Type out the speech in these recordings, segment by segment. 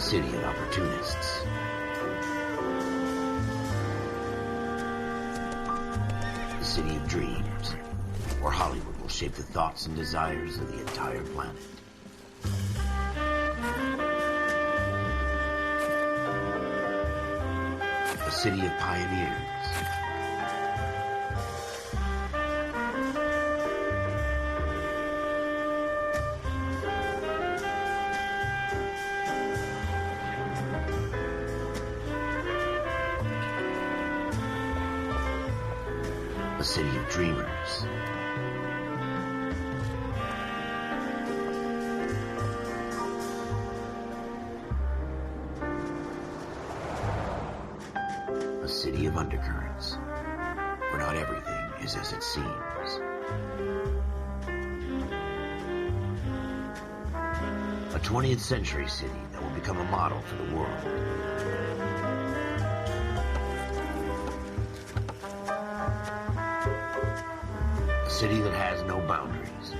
city of opportunists. The city of dreams, where Hollywood will shape the thoughts and desires of the entire planet. The city of pioneers. A city of dreamers. A city of undercurrents, where not everything is as it seems. A 20th century city that will become a model for the world. A city that has no boundaries,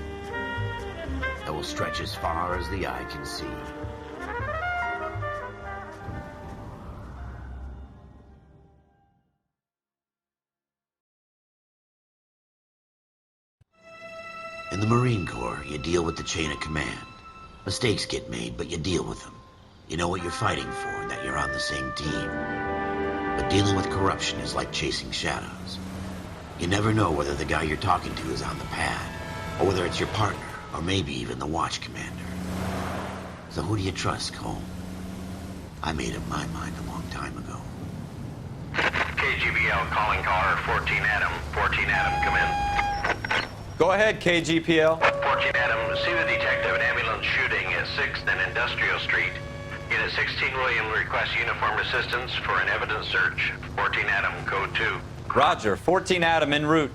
that will stretch as far as the eye can see. In the Marine Corps, you deal with the chain of command. Mistakes get made, but you deal with them. You know what you're fighting for and that you're on the same team. But dealing with corruption is like chasing shadows. You never know whether the guy you're talking to is on the pad, or whether it's your partner, or maybe even the watch commander. So who do you trust, Cole? I made up my mind a long time ago. KGBL calling caller 14 Adam. 14 Adam, come in. Go ahead, KGPL. 14 Adam, see the detective an ambulance shooting at 6th and Industrial Street. Unit 16 William requests uniformed assistance for an evidence search. 14 Adam, code 2. Roger, 14 Adam en route.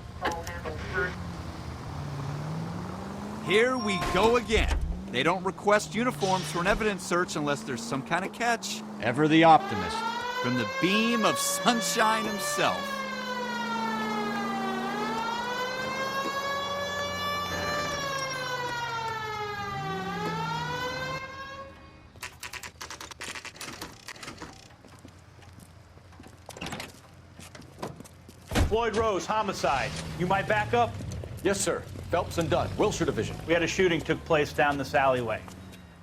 Here we go again. They don't request uniforms for an evidence search unless there's some kind of catch. Ever the optimist. From the beam of sunshine himself. Floyd Rose, homicide. You my backup? Yes, sir. Phelps and Dunn, Wilshire Division. We had a shooting took place down this alleyway.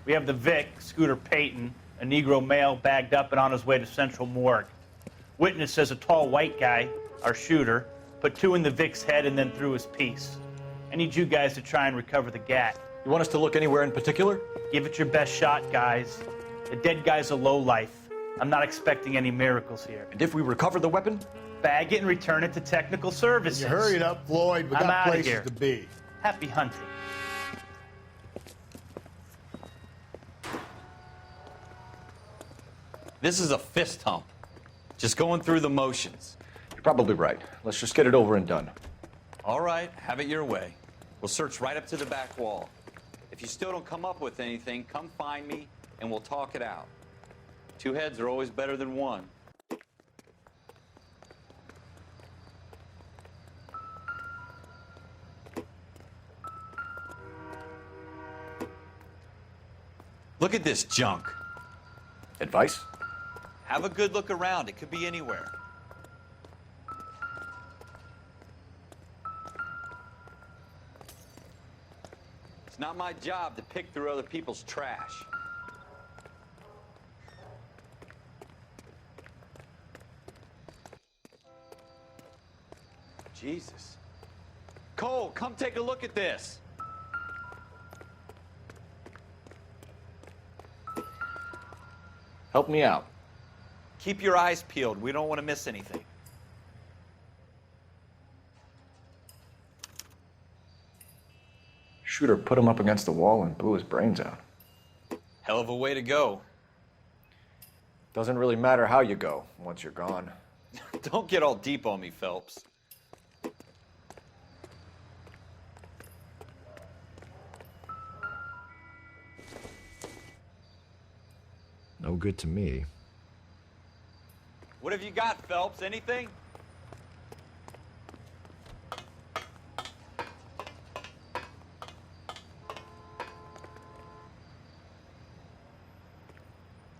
We have the Vic, Scooter Payton, a Negro male bagged up and on his way to Central Morgue. Witness says a tall white guy, our shooter, put 2 in the Vic's head and then threw his piece. I need you guys to try and recover the gat. You want us to look anywhere in particular? Give it your best shot, guys. The dead guy's a lowlife. I'm not expecting any miracles here. And if we recover the weapon? Bag it and return it to technical services. You hurried up, Floyd. We I'm got outta places here. to be. Happy hunting. This is a fist hump. Just going through the motions. You're probably right. Let's just get it over and done. All right, have it your way. We'll search right up to the back wall. If you still don't come up with anything, come find me and we'll talk it out. 2 heads are always better than 1. Look at this junk. Advice? Have a good look around. It could be anywhere. It's not my job to pick through other people's trash. Jesus. Cole, come take a look at this. Help me out. Keep your eyes peeled. We don't want to miss anything. Shooter put him up against the wall and blew his brains out. Hell of a way to go. Doesn't really matter how you go once you're gone. Don't get all deep on me, Phelps. No good to me. What have you got, Phelps? Anything?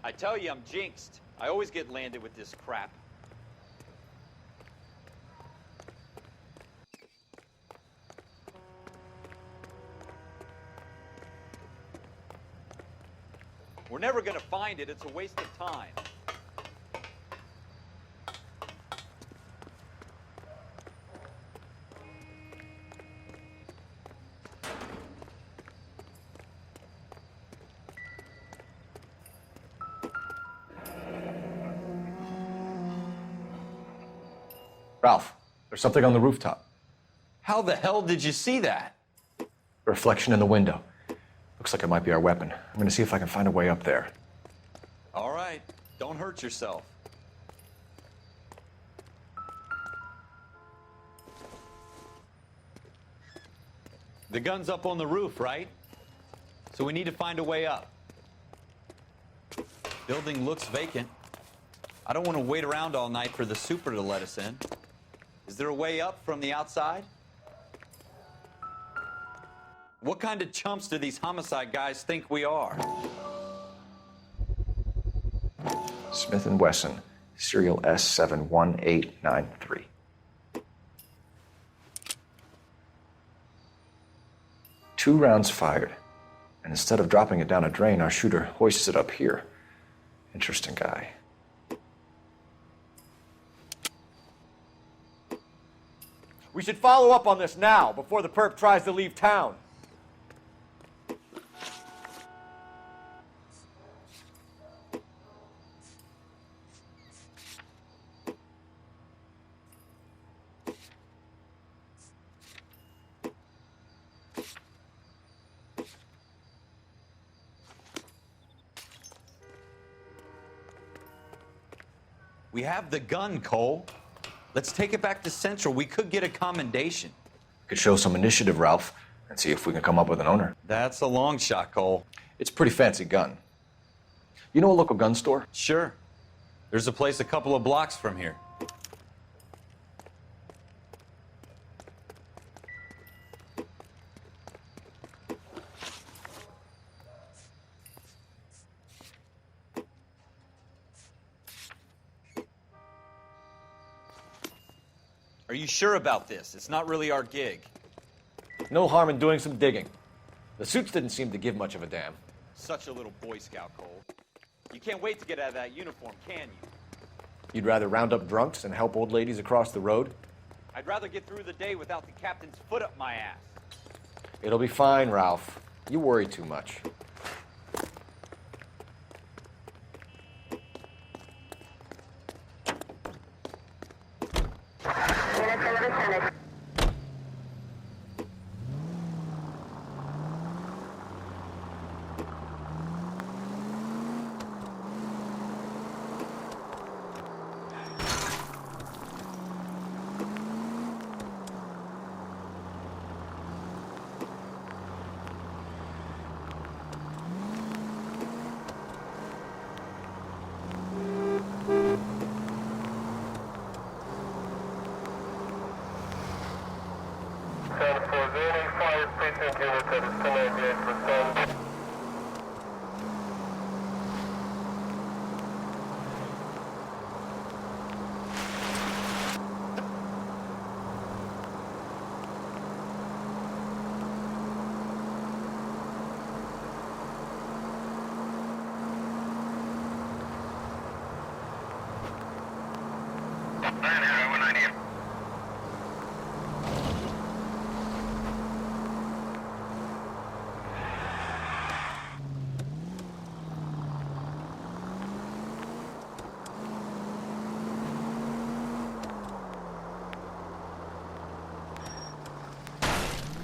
I I tell you, I'm jinxed. I always get landed with this crap. We're never gonna find it. It's a waste of time. Ralph, there's something on the rooftop. How the hell did you see that? A reflection in the window. Looks like it might be our weapon. I'm gonna see if I can find a way up there. All right, don't hurt yourself. The gun's up on the roof, right? So we need to find a way up. Building looks vacant. I don't want to wait around all night for the super to let us in. Is there a way up from the outside? What kind of chumps do these homicide guys think we are? Smith & Wesson, serial S71893. 2 rounds fired, and instead of dropping it down a drain, our shooter hoists it up here. Interesting guy. We should follow up on this now, before the perp tries to leave town. We have the gun, Cole. Let's take it back to Central. We could get a commendation. Could show some initiative, Ralph, and see if we can come up with an owner. That's a long shot, Cole. It's a pretty fancy gun. You know a local gun store? Sure. There's a place a couple of blocks from here. Are you sure about this? It's not really our gig. No harm in doing some digging. The suits didn't seem to give much of a damn. Such a little Boy Scout, Cole. You can't wait to get out of that uniform, can you? You'd rather round up drunks and help old ladies across the road? I'd rather get through the day without the captain's foot up my ass. It'll be fine, Ralph. You worry too much.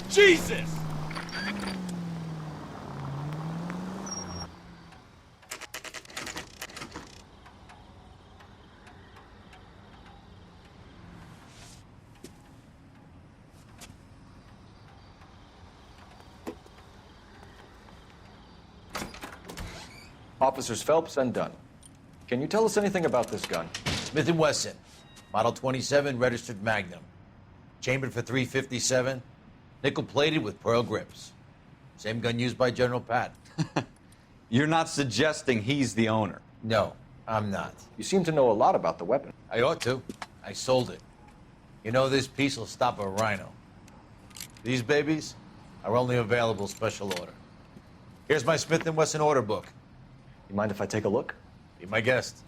Jesus! Officers Phelps and Dunn. Can you tell us anything about this gun? Smith & Wesson, Model 27, registered Magnum. Chambered for .357, nickel-plated with pearl grips. Same gun used by General Patton. You're not suggesting he's the owner? No, I'm not. You seem to know a lot about the weapon. I ought to. I sold it. You know, this piece will stop a rhino. These babies are only available special order. Here's my Smith & Wesson order book. You mind if I take a look? Be my guest.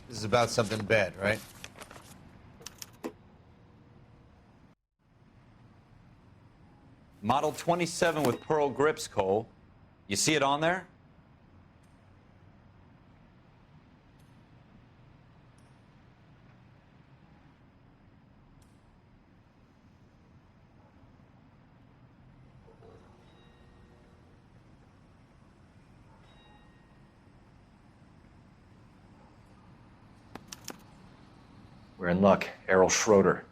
This is about something bad, right? Model 27 with pearl grips, Cole. You see it on there? We're in luck. Errol Schroeder,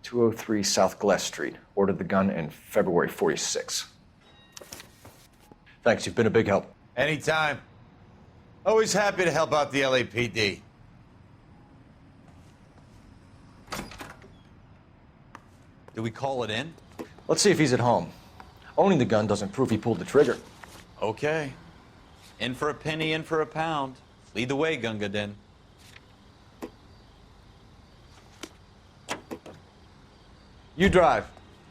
203 South Glass Street. Ordered the gun in February 46. Thanks, you've been a big help. Anytime. Always happy to help out the LAPD. Do we call it in? Let's see if he's at home. Owning the gun doesn't prove he pulled the trigger. Okay. In for a penny, in for a pound. Lead the way, Gunga Din. You drive.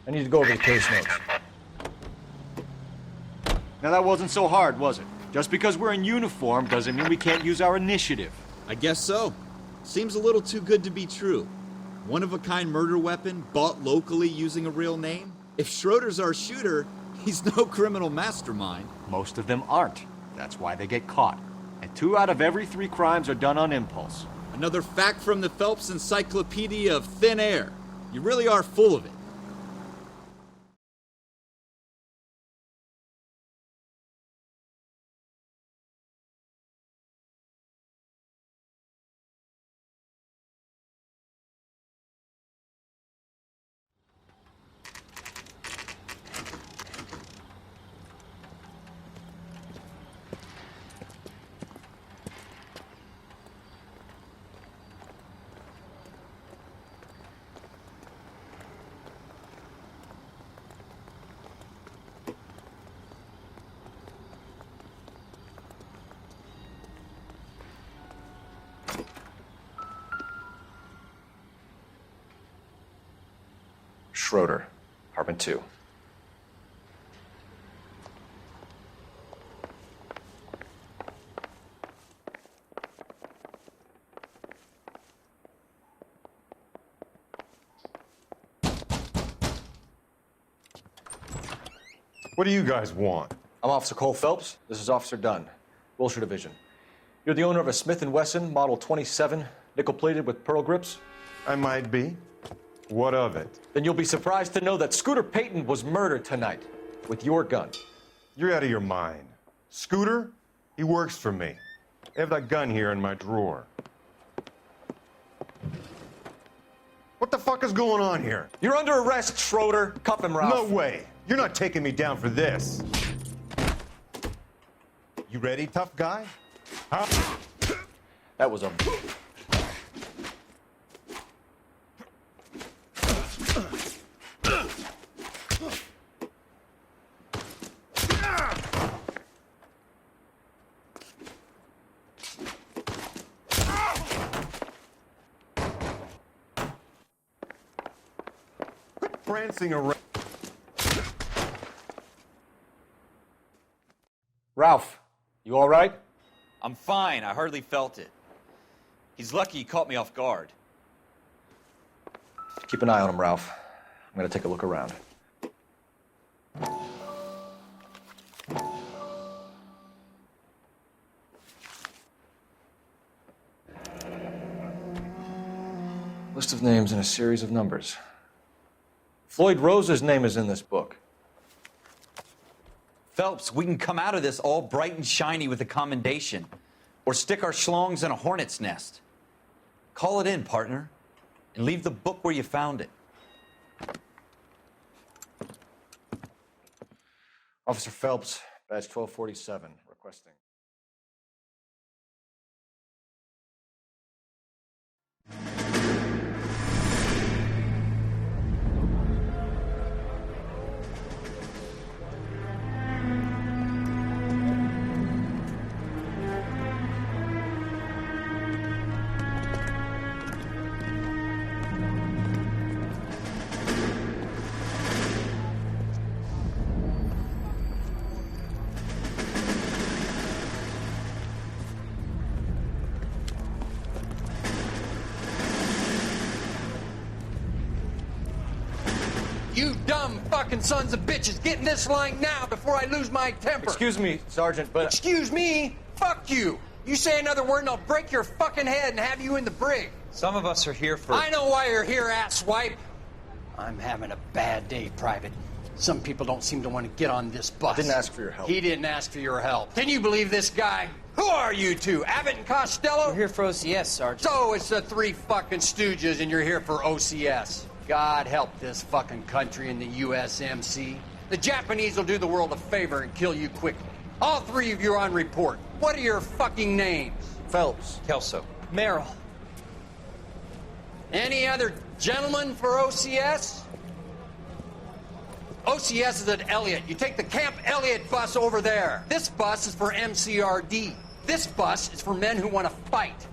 I need to go over the case notes. Now that wasn't so hard, was it? Just because we're in uniform doesn't mean we can't use our initiative. I guess so. Seems a little too good to be true. One-of-a-kind murder weapon bought locally using a real name? If Schroeder's our shooter, he's no criminal mastermind. Most of them aren't. That's why they get caught. And 2 out of every 3 crimes are done on impulse. Another fact from the Phelps Encyclopedia of Thin Air. You really are full of it. Schroeder, apartment 2. What do you guys want? I'm Officer Cole Phelps. This is Officer Dunn, Wilshire Division. You're the owner of a Smith & Wesson Model 27, nickel-plated with pearl grips? I might be. What of it? Then you'll be surprised to know that Scooter Payton was murdered tonight with your gun. You're out of your mind. Scooter? He works for me. I have that gun here in my drawer. What the fuck is going on here? You're under arrest, Schroeder. Cuff him, Ralph. No way. You're not taking me down for this. You ready, tough guy? Huh? That was a... Quit prancing around. Ralph, you all right? I'm fine. I hardly felt it. He's lucky he caught me off guard. Keep an eye on him, Ralph. I'm gonna take a look around. List of names and a series of numbers. Floyd Rose's name is in this book. Phelps, we can come out of this all bright and shiny with a commendation. Or stick our schlongs in a hornet's nest. Call it in, partner. And leave the book where you found it. Officer Phelps, badge 1247, requesting. dumb fucking sons of bitches. Get in this line now before I lose my temper. Excuse me, Sergeant, but... Excuse me? Fuck you. You say another word and I'll break your fucking head and have you in the brig. Some of us are here for... I know why you're here, asswipe. I'm having a bad day, Private. Some people don't seem to want to get on this bus. I didn't ask for your help. He didn't ask for your help. Can you believe this guy? Who are you two? Abbott and Costello? We're here for OCS, Sergeant. So it's the three fucking stooges and you're here for OCS. God help this fucking country and the USMC. The Japanese will do the world a favor and kill you quickly. All three of you are on report. What are your fucking names? Phelps. Kelso. Merrill. Any other gentlemen for OCS? OCS is at Elliott. You take the Camp Elliott bus over there. This bus is for MCRD. This bus is for men who want to fight.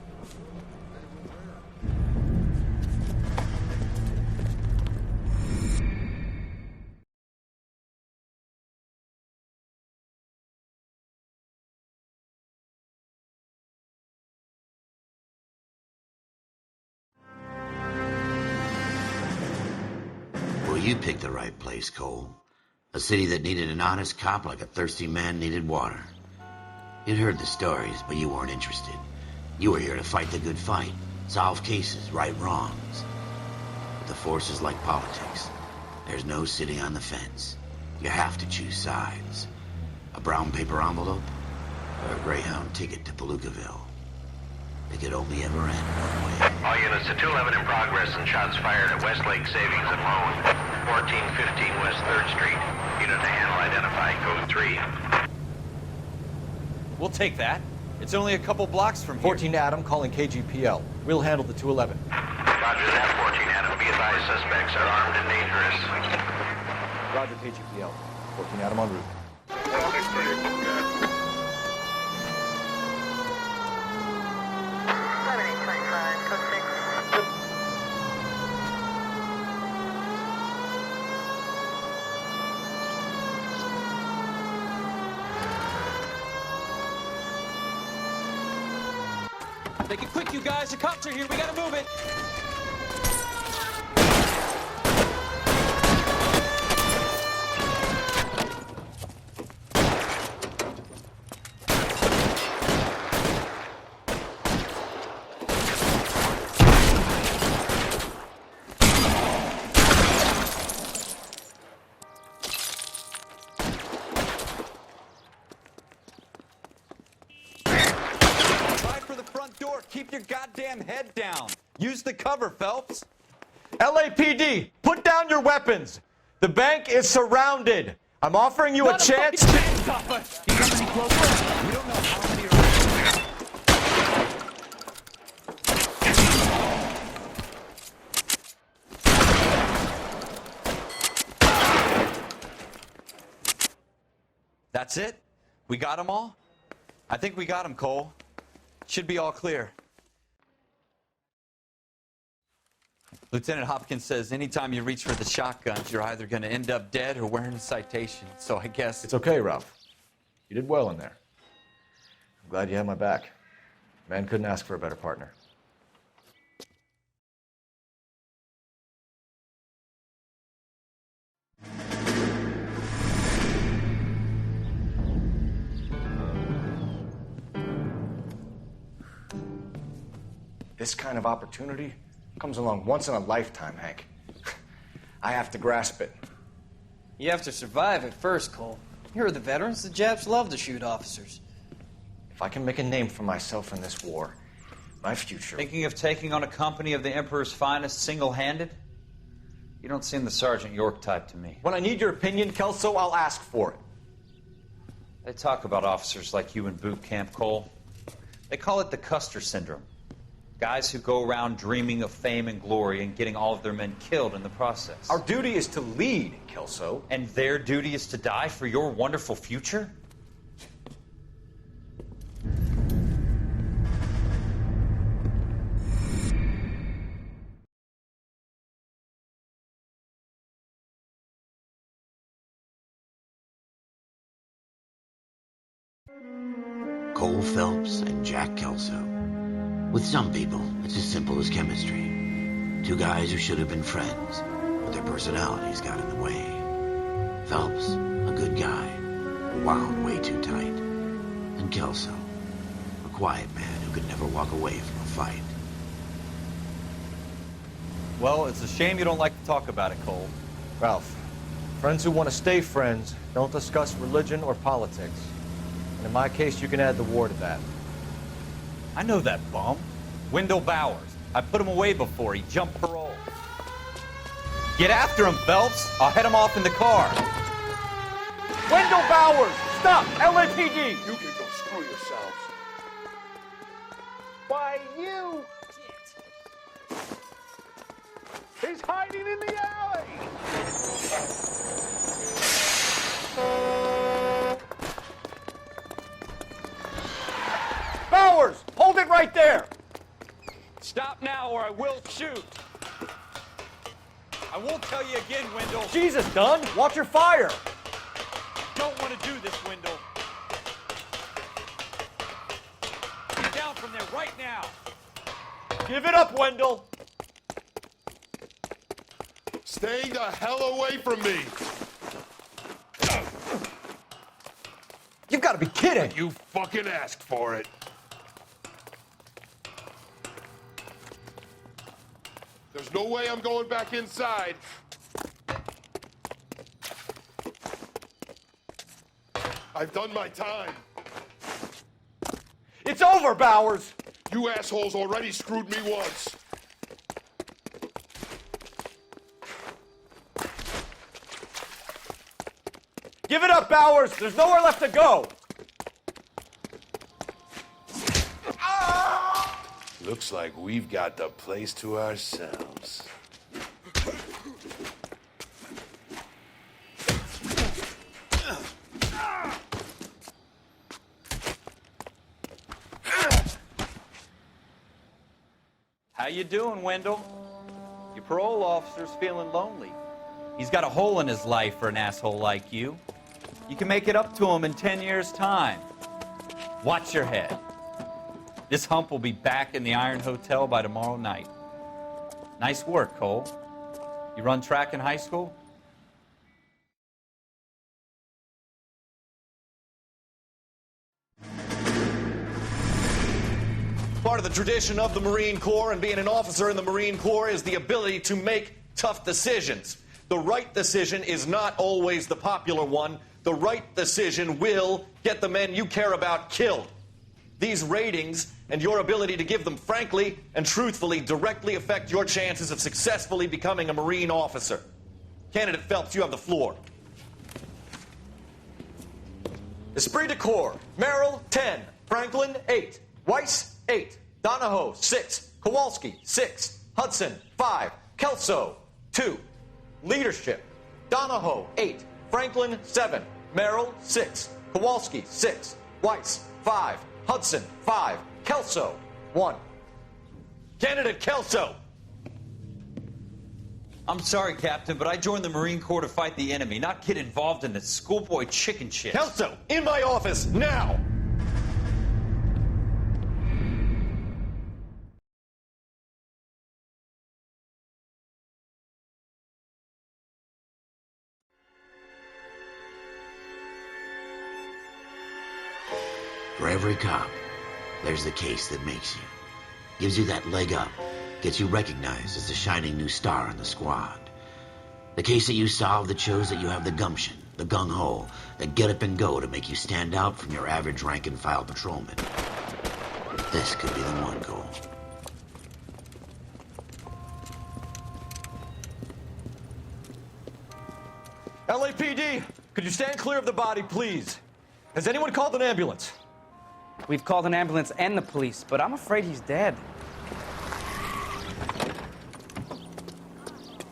Well, you picked the right place, Cole. A city that needed an honest cop like a thirsty man needed water. You'd heard the stories, but you weren't interested. You were here to fight the good fight, solve cases, right wrongs. But the force is like politics. There's no sitting on the fence. You have to choose sides. A brown paper envelope or a Greyhound ticket to Palookaville. It could only ever end one way. All units to 211 in progress and shots fired at Westlake Savings and Loan, 1415 West 3rd Street. Unit to handle identify code 3. We'll take that. It's only a couple blocks from here. 14 Adam calling KGPL. We'll handle the 211. Roger that, 14 Adam. Be advised, suspects are armed and dangerous. Roger, KGPL. 14 Adam en route. Make it quick, you guys. The cops are here. We gotta move it. Door. Keep your goddamn head down. Use the cover, Phelps. LAPD, put down your weapons. The bank is surrounded. I'm offering you a chance. You come any closer? We don't know how many are. That's it? We got them all? I think we got them, Cole. Should be all clear. Lieutenant Hopkins says anytime you reach for the shotguns, you're either going to end up dead or wearing a citation. So I guess... It's okay, Ralph. You did well in there. I'm glad you had my back. Man couldn't ask for a better partner. This kind of opportunity comes along once in a lifetime, Hank. I have to grasp it. You have to survive at first, Cole. Here are the veterans. The Japs love to shoot officers. If I can make a name for myself in this war, my future... Thinking of taking on a company of the Emperor's finest single-handed? You don't seem the Sergeant York type to me. When I need your opinion, Kelso, I'll ask for it. They talk about officers like you in boot camp, Cole. They call it the Custer syndrome. Guys who go around dreaming of fame and glory and getting all of their men killed in the process. Our duty is to lead, Kelso. And their duty is to die for your wonderful future? Cole Phelps and Jack Kelso. With some people, it's as simple as chemistry. Two guys who should have been friends, but their personalities got in the way. Phelps, a good guy, wound way too tight. And Kelso, a quiet man who could never walk away from a fight. Well, it's a shame you don't like to talk about it, Cole. Ralph, friends who want to stay friends don't discuss religion or politics. And in my case, you can add the war to that. I know that bum. Wendell Bowers. I put him away before. He jumped parole. Get after him, Phelps. I'll head him off in the car. Wendell Bowers! Stop! LAPD! You can go screw yourselves. Why, you... He's hiding in the alley! Bowers! Hold it right there! Stop now or I will shoot. I won't tell you again, Wendell. Jesus, Dunn! Watch your fire! Don't want to do this, Wendell. Get down from there right now. Give it up, Wendell! Stay the hell away from me! You've got to be kidding! You fucking asked for it. There's no way I'm going back inside. I've done my time. It's over, Bowers! You assholes already screwed me once. Give it up, Bowers! There's nowhere left to go! Looks like we've got the place to ourselves. How you doing, Wendell? Your parole officer's feeling lonely. He's got a hole in his life for an asshole like you. You can make it up to him in 10 years' time. Watch your head. This hump will be back in the Iron Hotel by tomorrow night. Nice work, Cole. You run track in high school? Part of the tradition of the Marine Corps and being an officer in the Marine Corps is the ability to make tough decisions. The right decision is not always the popular one. The right decision will get the men you care about killed. These ratings and your ability to give them frankly and truthfully directly affect your chances of successfully becoming a Marine officer. Candidate Phelps, you have the floor. Esprit de Corps, Merrill, 10. Franklin, 8. Weiss, 8. Donahoe, 6. Kowalski, 6. Hudson, 5. Kelso, 2. Leadership, Donahoe, 8. Franklin, 7. Merrill, 6. Kowalski, 6. Weiss, 5. Hudson, 5. Kelso, 1. Candidate Kelso. I'm sorry, Captain, but I joined the Marine Corps to fight the enemy, not get involved in this schoolboy chicken shit. Kelso, in my office, now! For every cop, there's the case that makes you. Gives you that leg up. Gets you recognized as the shining new star in the squad. The case that you solve that shows that you have the gumption, the gung-ho, the get up and go to make you stand out from your average rank-and-file patrolman. This could be the one, Cole. LAPD, could you stand clear of the body, please? Has anyone called an ambulance? We've called an ambulance and the police, but I'm afraid he's dead.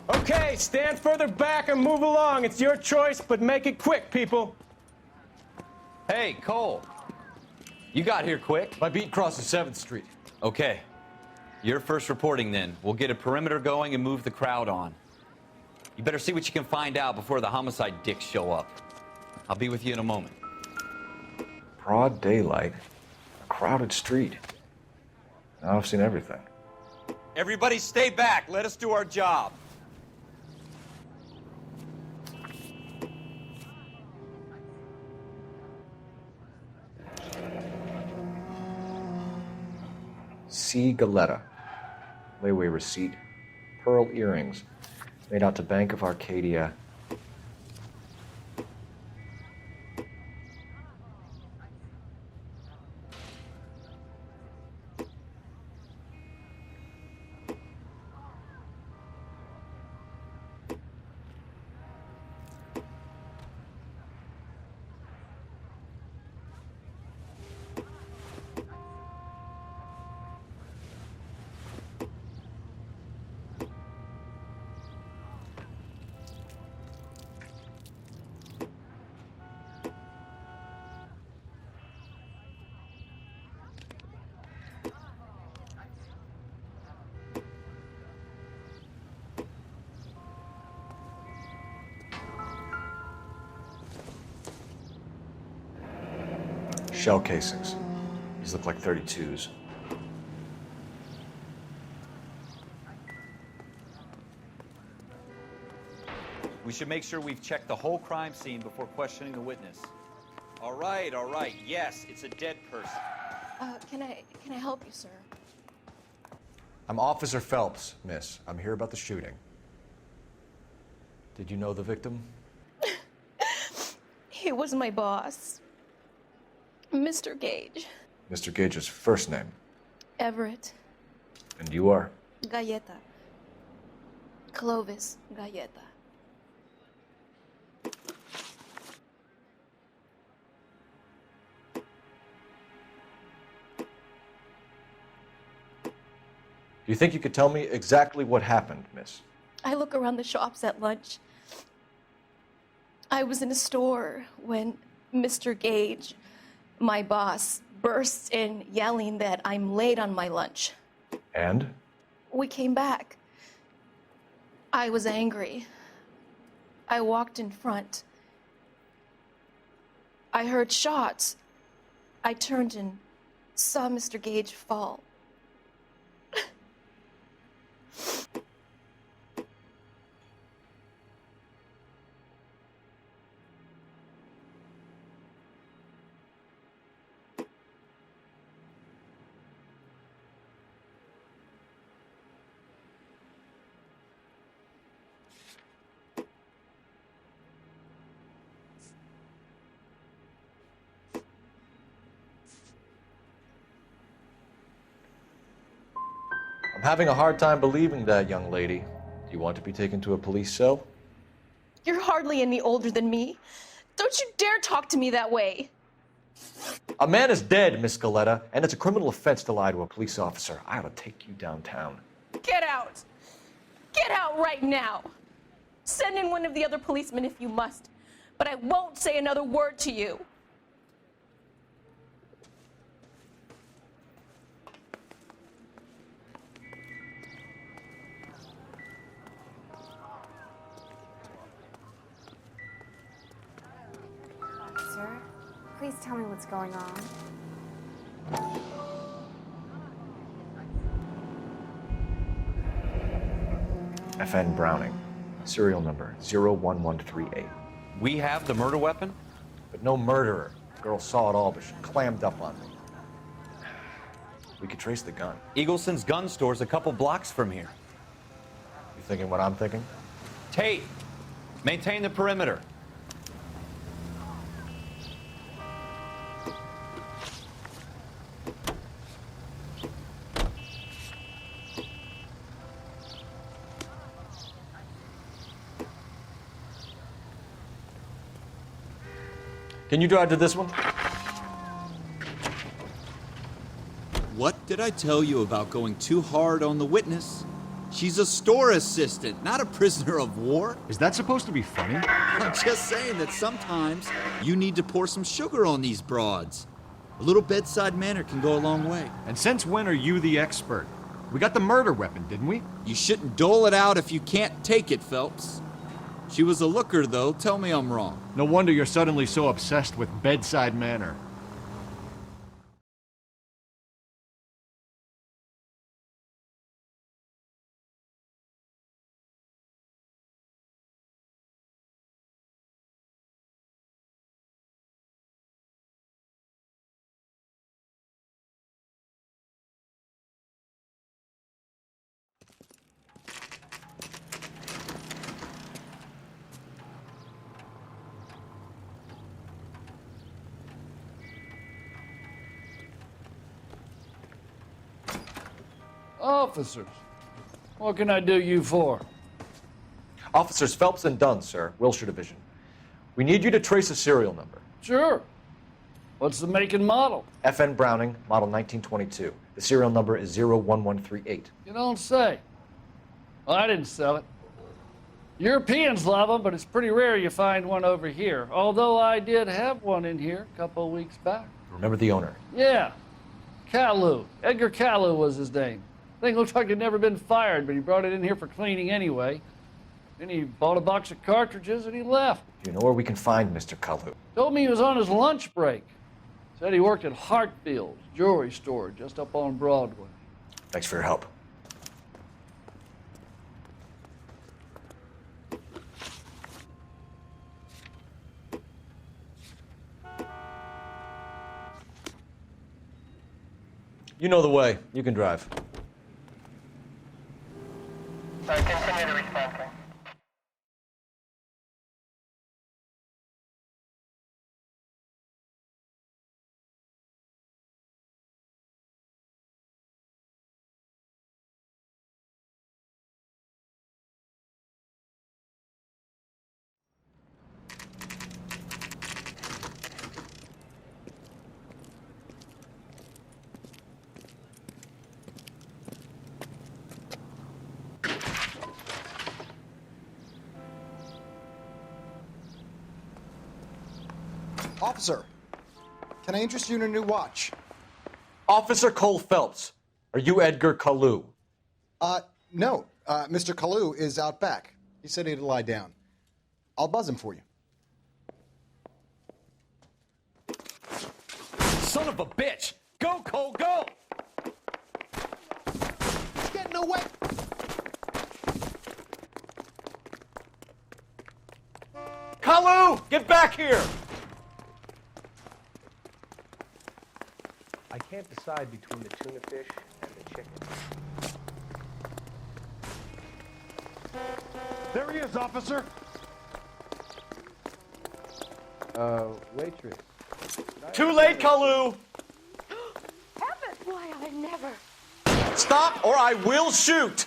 Okay, stand further back and move along. It's your choice, but make it quick, people. Hey, Cole. You got here quick. My beat crosses 7th Street. Okay. You're first reporting then. We'll get a perimeter going and move the crowd on. You better see what you can find out before the homicide dicks show up. I'll be with you in a moment. Broad daylight, a crowded street. Now I've seen everything. Everybody stay back. Let us do our job. C. Galetta. Layaway receipt. Pearl earrings. Made out to Bank of Arcadia. Shell casings. These look like 32s. We should make sure we've checked the whole crime scene before questioning the witness. All right, all right. Yes, it's a dead person. Can I help you, sir? I'm Officer Phelps, miss. I'm here about the shooting. Did you know the victim? He was my boss, Mr. Gage. Mr. Gage's first name. Everett. And you are? Galleta. Clovis Galleta. Do you think you could tell me exactly what happened, miss? I look around the shops at lunch. I was in a store when Mr. Gage, my boss, bursts in yelling that I'm late on my lunch. And? We came back. I was angry. I walked in front. I heard shots. I turned and saw Mr. Gage fall. I'm having a hard time believing that, young lady. Do you want to be taken to a police cell? You're hardly any older than me. Don't you dare talk to me that way. A man is dead, Miss Galetta, and it's a criminal offense to lie to a police officer. I ought to take you downtown. Get out! Get out right now! Send in one of the other policemen if you must, but I won't say another word to you. Sir, please tell me what's going on. FN Browning, serial number 01138. We have the murder weapon? But no murderer. The girl saw it all, but she clammed up on me. We could trace the gun. Eagleson's gun store's a couple blocks from here. You thinking what I'm thinking? Tate, maintain the perimeter. Can you drive to this one? What did I tell you about going too hard on the witness? She's a store assistant, not a prisoner of war. Is that supposed to be funny? I'm just saying that sometimes you need to pour some sugar on these broads. A little bedside manner can go a long way. And since when are you the expert? We got the murder weapon, didn't we? You shouldn't dole it out if you can't take it, Phelps. She was a looker, though. Tell me I'm wrong. No wonder you're suddenly so obsessed with bedside manner. Officers, what can I do you for? Officers Phelps and Dunn, sir, Wilshire Division. We need you to trace a serial number. Sure. What's the make and model? FN Browning, model 1922. The serial number is 01138. You don't say. Well, I didn't sell it. Europeans love them, but it's pretty rare you find one over here. Although I did have one in here a couple of weeks back. Remember the owner? Yeah. Kalu. Edgar Kalu was his name. Thing looked like he'd never been fired, but he brought it in here for cleaning anyway. Then he bought a box of cartridges and he left. Do you know where we can find Mr. Kalu? Told me he was on his lunch break. Said he worked at Hartfield's jewelry store just up on Broadway. Thanks for your help. You know the way. You can drive. Continue to respond. Officer, can I interest you in a new watch? Officer Cole Phelps, are you Edgar Kalu? No. Mr. Kalu is out back. He said he'd lie down. I'll buzz him for you. Son of a bitch! Go, Cole, go! Get in the way! Kalu, get back here! I can't decide between the tuna fish and the chicken. There he is, officer. Waitress. Too late, Kalu! Heavens, why I never. Stop or I will shoot!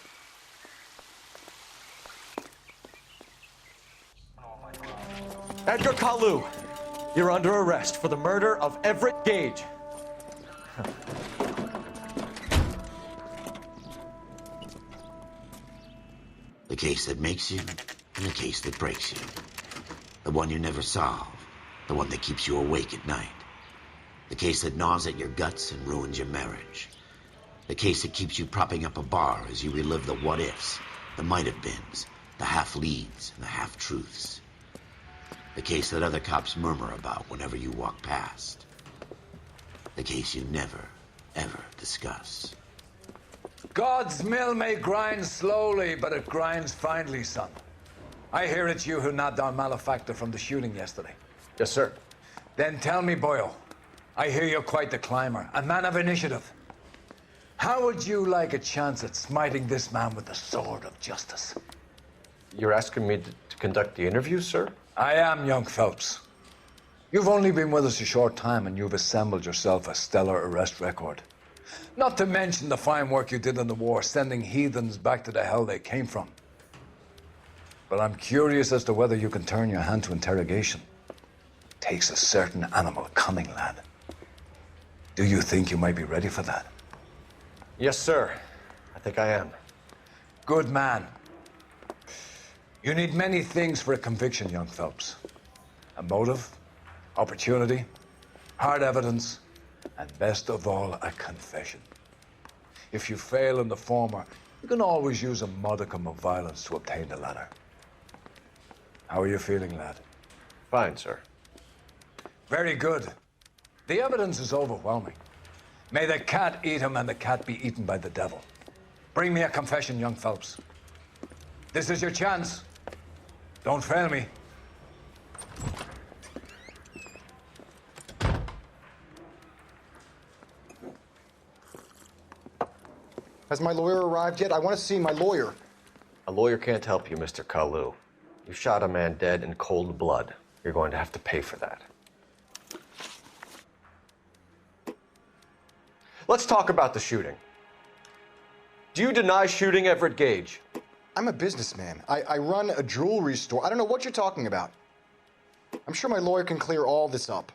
Edgar Kalu, you're under arrest for the murder of Everett Gage. The case that makes you, and the case that breaks you. The one you never solve, the one that keeps you awake at night. The case that gnaws at your guts and ruins your marriage. The case that keeps you propping up a bar as you relive the what-ifs, the might-have-beens, the half-leads, and the half-truths. The case that other cops murmur about whenever you walk past. The case you never, ever discuss. God's mill may grind slowly, but it grinds finely, son. I hear it's you who nabbed our malefactor from the shooting yesterday. Yes, sir. Then tell me, Boyle, I hear you're quite the climber, a man of initiative. How would you like a chance at smiting this man with the sword of justice? You're asking me to conduct the interview, sir? I am, young Phelps. You've only been with us a short time and you've assembled yourself a stellar arrest record. Not to mention the fine work you did in the war, sending heathens back to the hell they came from. But I'm curious as to whether you can turn your hand to interrogation. Takes a certain animal cunning, lad. Do you think you might be ready for that? Yes, sir. I think I am. Good man. You need many things for a conviction, young Phelps. A motive, opportunity, hard evidence, and best of all, a confession. If you fail in the former, you can always use a modicum of violence to obtain the latter. How are you feeling, lad? Fine, sir. Very good. The evidence is overwhelming. May the cat eat him and the cat be eaten by the devil. Bring me a confession, young Phelps. This is your chance. Don't fail me. Has my lawyer arrived yet? I want to see my lawyer. A lawyer can't help you, Mr. Kalu. You shot a man dead in cold blood. You're going to have to pay for that. Let's talk about the shooting. Do you deny shooting Everett Gage? I'm a businessman. I run a jewelry store. I don't know what you're talking about. I'm sure my lawyer can clear all this up.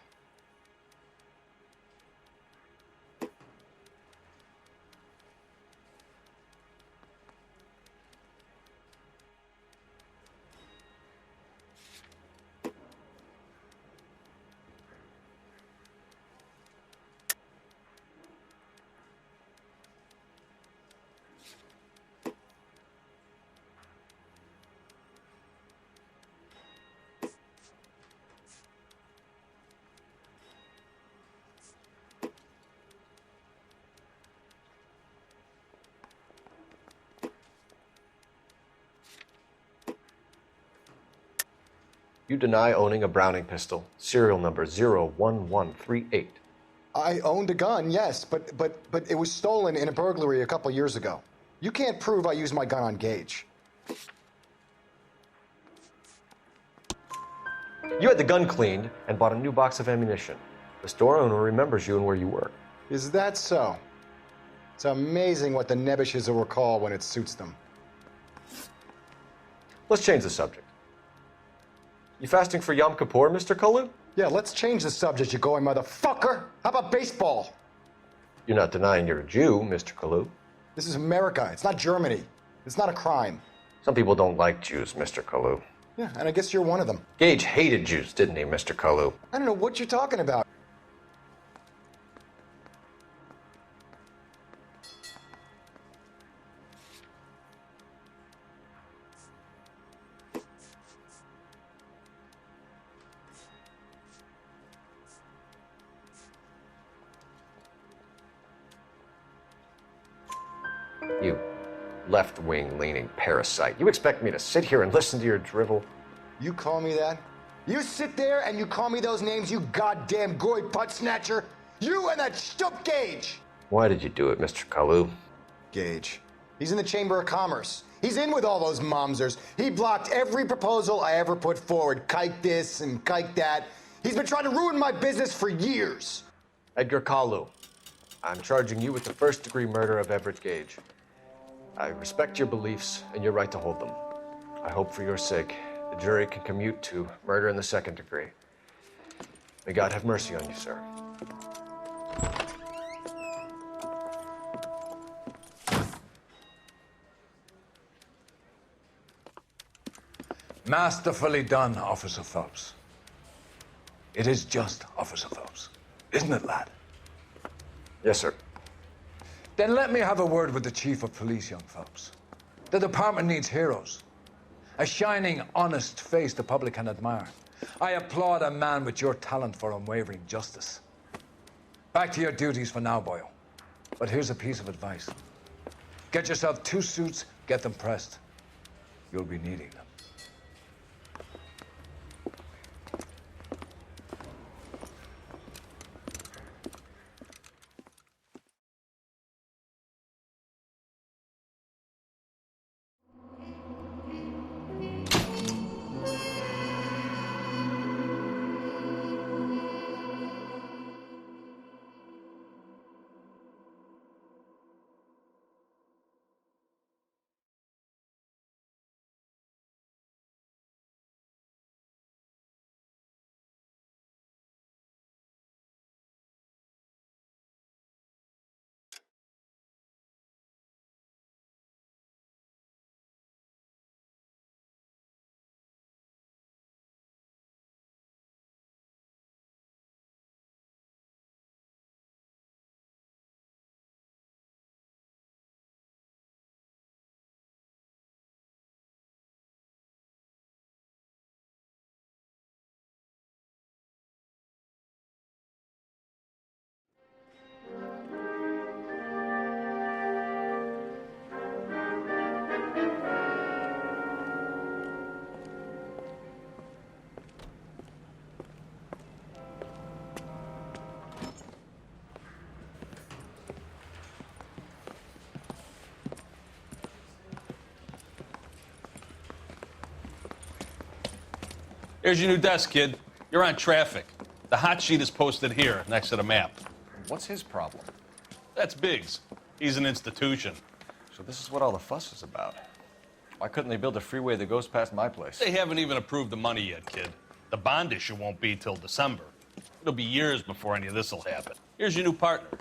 You deny owning a Browning pistol, serial number 01138. I owned a gun, yes, but it was stolen in a burglary a couple years ago. You can't prove I used my gun on Gage. You had the gun cleaned and bought a new box of ammunition. The store owner remembers you and where you work. Is that so? It's amazing what the Nebbishes will recall when it suits them. Let's change the subject. You fasting for Yom Kippur, Mr. Kalu? Yeah, let's change the subject, you going motherfucker. How about baseball? You're not denying you're a Jew, Mr. Kalu. This is America. It's not Germany. It's not a crime. Some people don't like Jews, Mr. Kalu. Yeah, and I guess you're one of them. Gage hated Jews, didn't he, Mr. Kalu? I don't know what you're talking about. You left-wing leaning parasite. You expect me to sit here and listen to your drivel? You call me that? You sit there and you call me those names, you goddamn goy butt snatcher? You and that stup Gage! Why did you do it, Mr. Kalu? Gage. He's in the Chamber of Commerce. He's in with all those momsers. He blocked every proposal I ever put forward. Kike this and kike that. He's been trying to ruin my business for years. Edgar Kalu, I'm charging you with the first-degree murder of Everett Gage. I respect your beliefs and your right to hold them. I hope for your sake the jury can commute to murder in the second degree. May God have mercy on you, sir. Masterfully done, Officer Phelps. It is just Officer Phelps, isn't it, lad? Yes, sir. Then let me have a word with the Chief of Police, young Phelps. The department needs heroes. A shining, honest face the public can admire. I applaud a man with your talent for unwavering justice. Back to your duties for now, boyo. But here's a piece of advice. Get yourself 2 suits, get them pressed. You'll be needing them. Here's your new desk, kid. You're on traffic. The hot sheet is posted here, next to the map. What's his problem? That's Biggs. He's an institution. So So this is what all the fuss is about. Why couldn't they build a freeway that goes past my place? They haven't even approved the money yet, kid. The bond issue won't be till December. It'll be years before any of this will happen. Here's your new partner,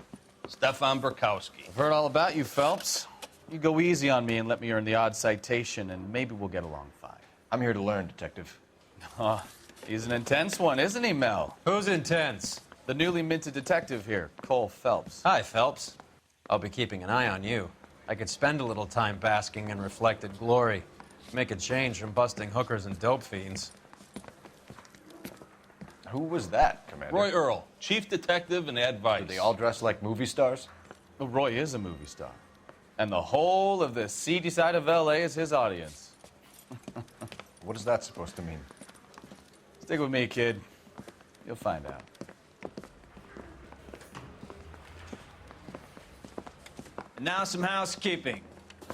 Stefan Burkowski. I've heard all about you, Phelps. You go easy on me and let me earn the odd citation, and maybe we'll get along fine. I'm here to learn, Detective. He's an intense one, isn't he, Mel? Who's intense? The newly minted detective here, Cole Phelps. Hi, Phelps. I'll be keeping an eye on you. I could spend a little time basking in reflected glory. Make a change from busting hookers and dope fiends. Who was that, Commander? Roy Earl, chief detective and advice. Do they all dress like movie stars? Well, Roy is a movie star. And the whole of the seedy side of L.A. is his audience. What is that supposed to mean? Stick with me, kid. You'll find out. And now some housekeeping.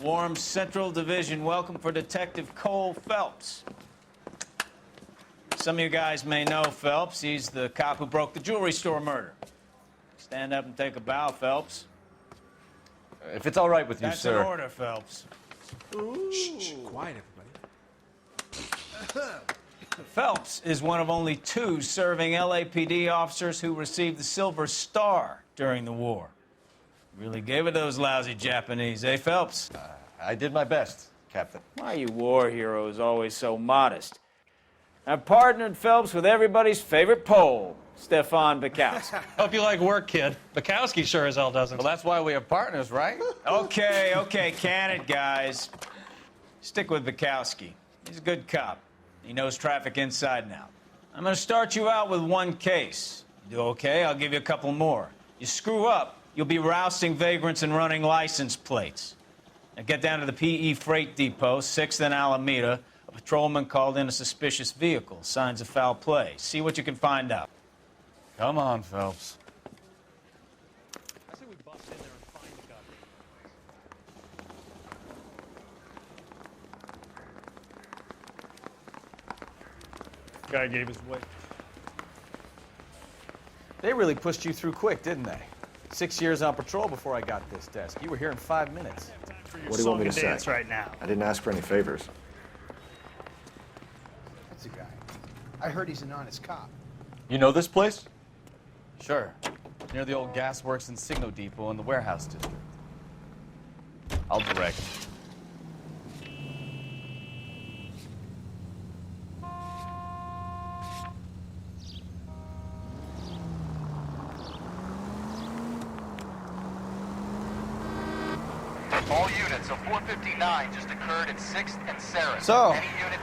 Warm Central Division welcome for Detective Cole Phelps. Some of you guys may know Phelps. He's the cop who broke the jewelry store murder. Stand up and take a bow, Phelps. If it's all right with you, That's sir. an order, Phelps. Shh, quiet, everybody. Phelps is one of only 2 serving LAPD officers who received the Silver Star during the war. Really gave it those lousy Japanese, eh, Phelps? I did my best, Captain. Why are you war heroes always so modest? I've partnered Phelps with everybody's favorite Pole, Stefan Burkowski. Hope you like work, kid. Bukowski sure as hell doesn't. Well, that's why we have partners, right? Okay, can it, guys. Stick with Bukowski. He's a good cop. He knows traffic inside and out. I'm going to start you out with 1 case. You do okay, I'll give you a couple more. You screw up, you'll be rousting vagrants and running license plates. Now get down to the PE Freight Depot, 6th and Alameda. A patrolman called in a suspicious vehicle. Signs of foul play. See what you can find out. Come on, Phelps. I say we bust in there and find the guy. Guy gave his way. They really pushed you through quick, didn't they? 6 years on patrol before I got this desk. You were here in 5 minutes. What do you want me to say? Dance right now. I didn't ask for any favors. That's the guy. I heard he's an honest cop. You know this place? Sure. Near the old gas works and Signo Depot in the warehouse district. I'll direct. All units, a 459 just occurred at 6th and Sarah. So,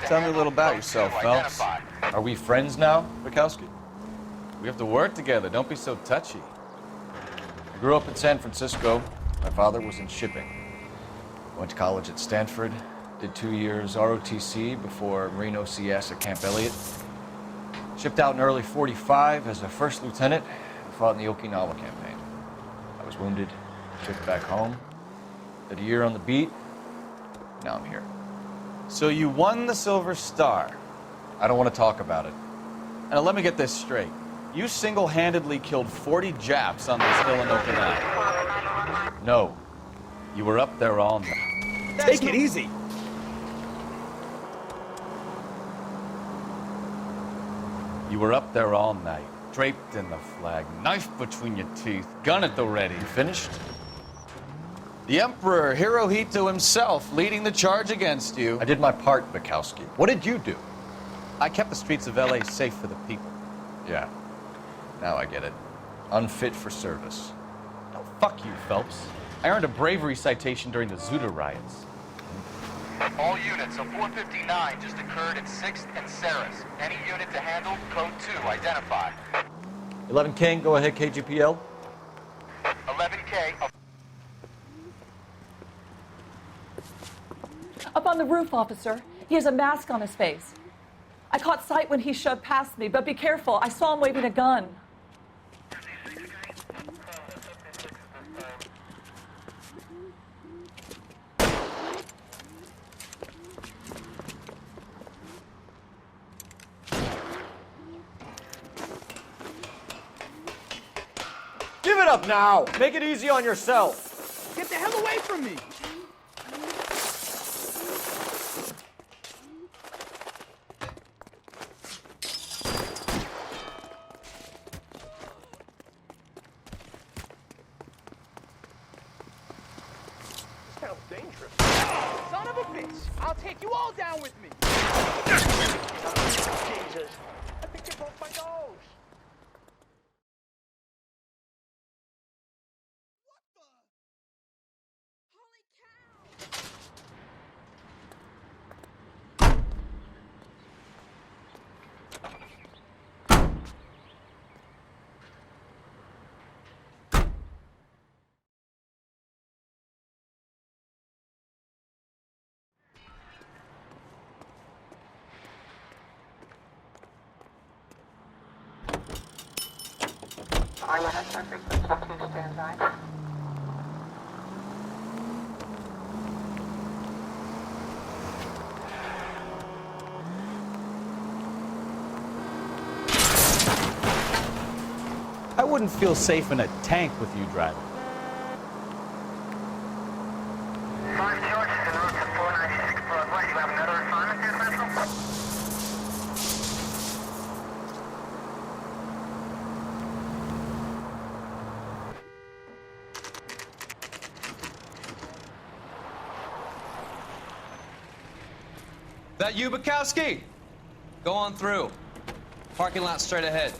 tell me a little about yourself, Phelps. Are we friends now, Burkowski? We have to work together. Don't be so touchy. I grew up in San Francisco. My father was in shipping. Went to college at Stanford. Did 2 years ROTC before Marine OCS at Camp Elliott. Shipped out in early '45 as a first lieutenant and fought in the Okinawa campaign. I was wounded, shipped back home. Did a year on the beat. Now I'm here. So you won the Silver Star. I don't want to talk about it. And let me get this straight. You single-handedly killed 40 Japs on this hill in Okinawa. No. You were up there all night. Take it easy. You were up there all night, draped in the flag, knife between your teeth, gun at the ready. You finished? The Emperor Hirohito himself leading the charge against you. I did my part, Bukowski. What did you do? I kept the streets of L.A. safe for the people. Yeah. Now I get it. Unfit for service. No, fuck you, Phelps. I earned a bravery citation during the Zuda riots. All units, a 459 just occurred at 6th and Sarah's. Any unit to handle, code 2, identify. 11 King, go ahead, KGPL. 11K. Up on the roof, officer. He has a mask on his face. I caught sight when he shoved past me, but be careful. I saw him waving a gun. Give it up now! Make it easy on yourself! Get the hell away from me! was dangerous. Son of a bitch! I'll take you all down with me! Jesus. I think you broke my nose. I wouldn't feel safe in a tank with you driving. 5 George is en route to 496 Broadway. You have another assignment there, Central? That you, Bukowski? Go on through. Parking lot straight ahead.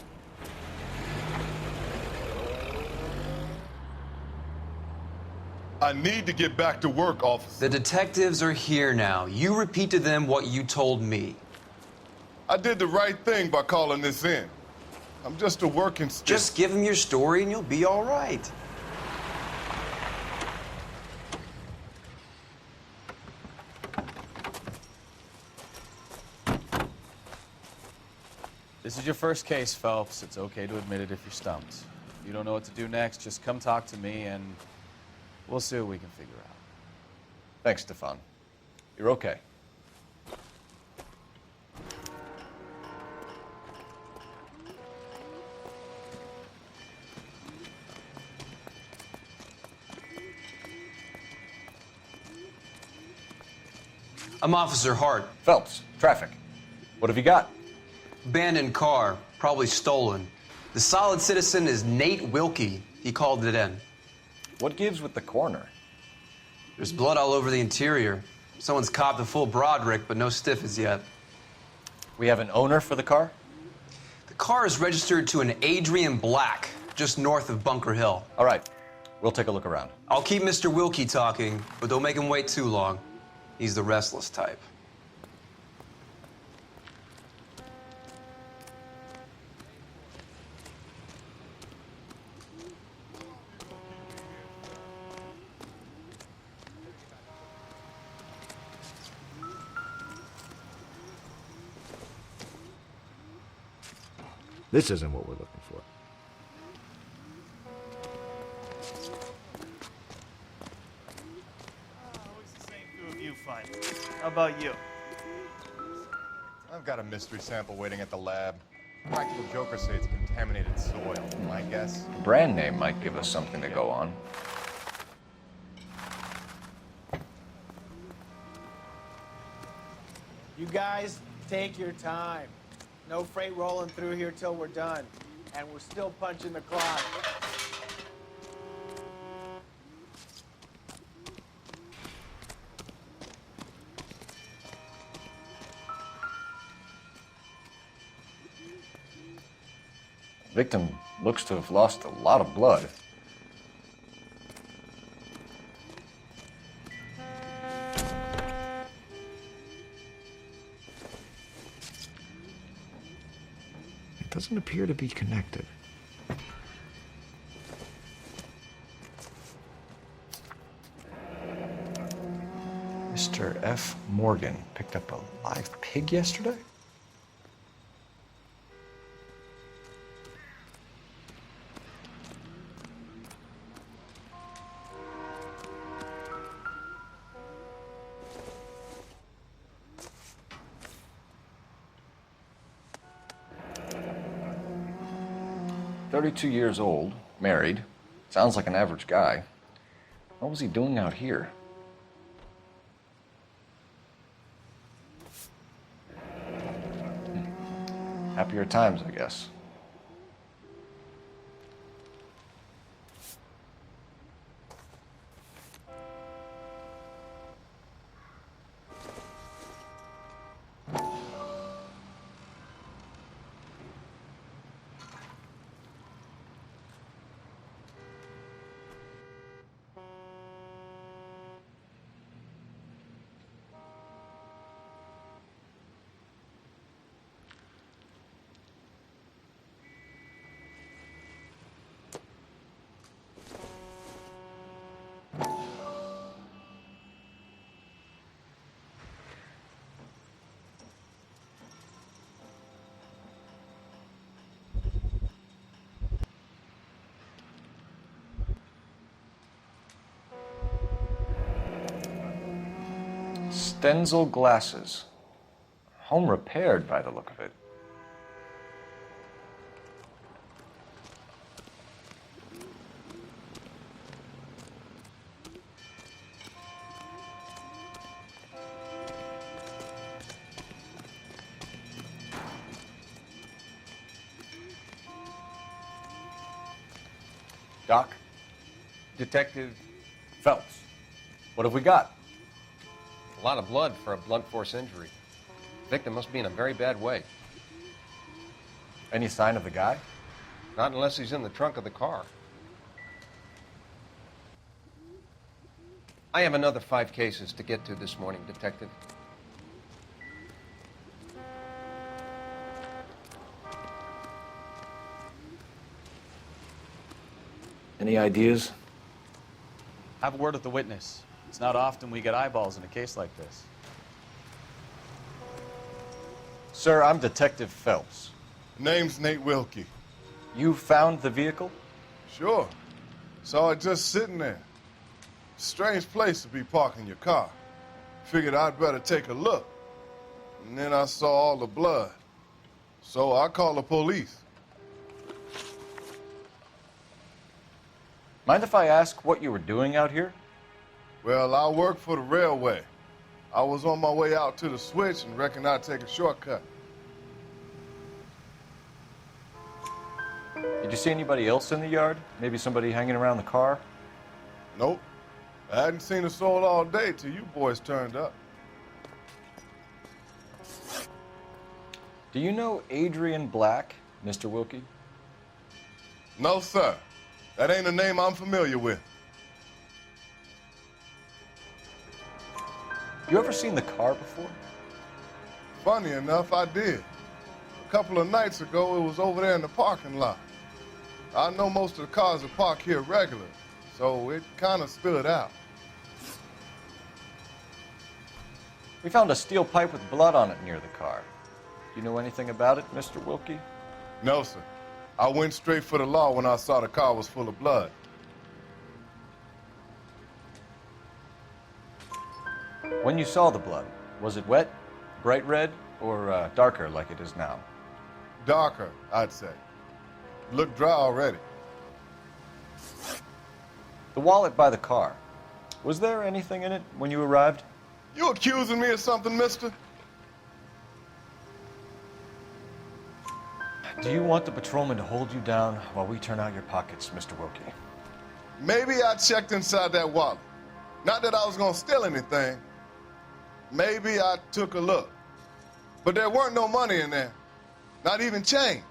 I need to get back to work, officer. The detectives are here now. You repeat to them what you told me. I did the right thing by calling this in. I'm just a working stiff. Just give them your story and you'll be all right. This is your first case, Phelps. It's okay to admit it if you're stumped. If you don't know what to do next, just come talk to me and we'll see what we can figure out. Thanks, Stefan. You're okay. I'm Officer Hart. Phelps, traffic. What have you got? Abandoned car, probably stolen. The solid citizen is Nate Wilkie. He called it in. What gives with the coroner? There's blood all over the interior. Someone's copped a full Broderick, but no stiff as yet. We have an owner for the car? The car is registered to an Adrian Black, just north of Bunker Hill. All right, we'll take a look around. I'll keep Mr. Wilkie talking, but don't make him wait too long. He's the restless type. This isn't what we're looking for. Always the same two of you finally. How about you? I've got a mystery sample waiting at the lab. Practical jokers say it's contaminated soil. My guess? The brand name might give us something to go on. You guys, take your time. No freight rolling through here till we're done. And we're still punching the clock. Victim looks to have lost a lot of blood. It doesn't appear to be connected. Mr. F. Morgan picked up a live pig yesterday? "32 years old, married. Sounds like an average guy. What was he doing out here?" Happier times, I guess. Stenzel glasses. Home repaired by the look of it. Doc? Detective Phelps. What have we got? A lot of blood for a blunt force injury. Victim must be in a very bad way. Any sign of the guy? Not unless he's in the trunk of the car. I have another 5 cases to get to this morning, Detective. Any ideas? Have a word with the witness. It's not often we get eyeballs in a case like this. Sir, I'm Detective Phelps. Name's Nate Wilkie. You found the vehicle? Sure. Saw it just sitting there. Strange place to be parking your car. Figured I'd better take a look. And then I saw all the blood. So I called the police. Mind if I ask what you were doing out here? Well, I work for the railway. I was on my way out to the switch and reckoned I'd take a shortcut. Did you see anybody else in the yard? Maybe somebody hanging around the car? Nope. I hadn't seen a soul all day till you boys turned up. Do you know Adrian Black, Mr. Wilkie? No, sir. That ain't a name I'm familiar with. You ever seen the car before? Funny enough, I did. A couple of nights ago, it was over there in the parking lot. I know most of the cars are parked here regular, so it kind of stood out. We found a steel pipe with blood on it near the car. Do you know anything about it, Mr. Wilkie? No, sir. I went straight for the law when I saw the car was full of blood. When you saw the blood, was it wet, bright red, or darker like it is now? Darker, I'd say. Looked dry already. The wallet by the car. Was there anything in it when you arrived? You accusing me of something, mister? Do you want the patrolman to hold you down while we turn out your pockets, Mr. Wilkie? Maybe I checked inside that wallet. Not that I was gonna steal anything. Maybe I took a look. But there weren't no money in there. Not even change.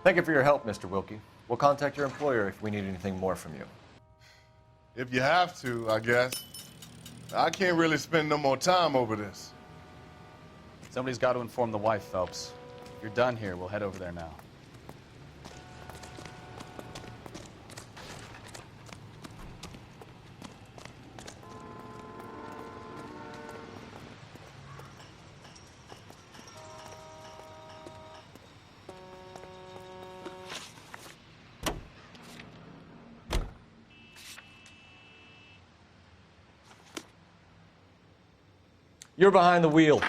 Thank you for your help, Mr. Wilkie. We'll contact your employer if we need anything more from you. If you have to, I guess. I can't really spend no more time over this. Somebody's got to inform the wife, Phelps. If you're done here, we'll head over there now. You're behind the wheel.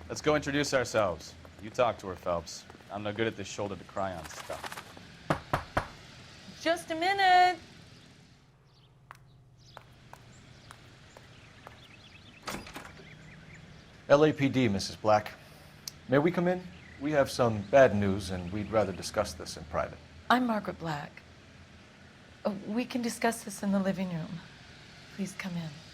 Let's go introduce ourselves. You talk to her, Phelps. I'm no good at this shoulder to cry on stuff. Just a minute. LAPD, Mrs. Black. May we come in? We have some bad news, and we'd rather discuss this in private. I'm Margaret Black. We can discuss this in the living room. Please come in.